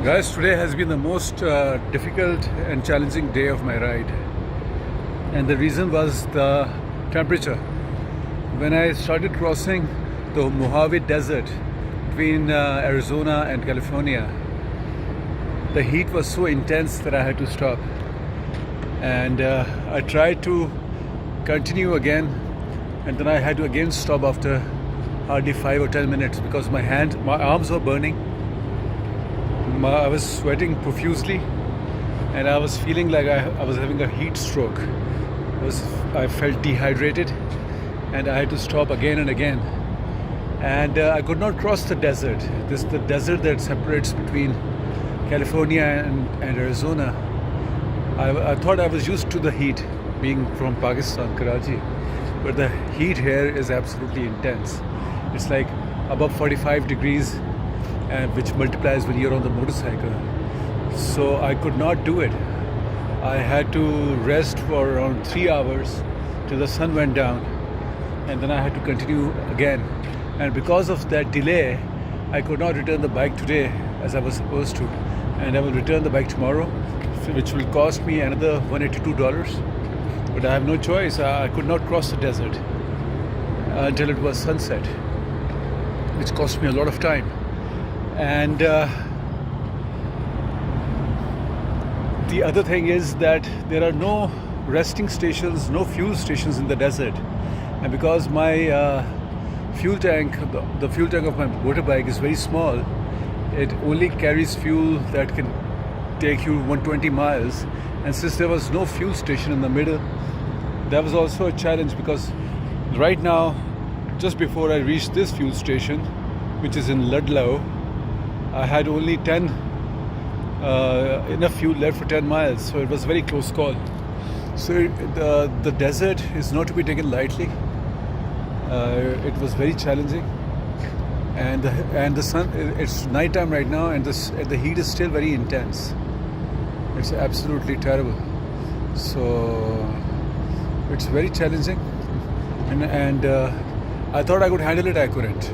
Guys, today has been the most difficult and challenging day of my ride, and the reason was the temperature. When I started crossing the Mojave Desert between Arizona and California, the heat was so intense that I had to stop, and I tried to continue again, and then I had to again stop after hardly 5 or 10 minutes because my arms were burning. I was sweating profusely, and I was feeling like I was having a heat stroke. I felt dehydrated, and I had to stop again and again. And I could not cross the desert. This the desert that separates between California and Arizona. I thought I was used to the heat, being from Pakistan, Karachi, but the heat here is absolutely intense. It's like above 45 degrees. Which multiplies when you're on the motorcycle. So I could not do it. I had to rest for around 3 hours till the sun went down, and then I had to continue again. And because of that delay, I could not return the bike today as I was supposed to. And I will return the bike tomorrow, which will cost me another $182. But I have no choice. I could not cross the desert until it was sunset, which cost me a lot of time. And the other thing is that there are no resting stations, no fuel stations in the desert. And because my fuel tank, the fuel tank of my motorbike is very small, it only carries fuel that can take you 120 miles. And since there was no fuel station in the middle, that was also a challenge, because right now, just before I reached this fuel station, which is in Ludlow, I had only enough fuel left for 10 miles, so it was a very close call. So the desert is not to be taken lightly. It was very challenging, and the sun. It's nighttime right now, and the heat is still very intense. It's absolutely terrible. So it's very challenging, and I thought I could handle it. I couldn't.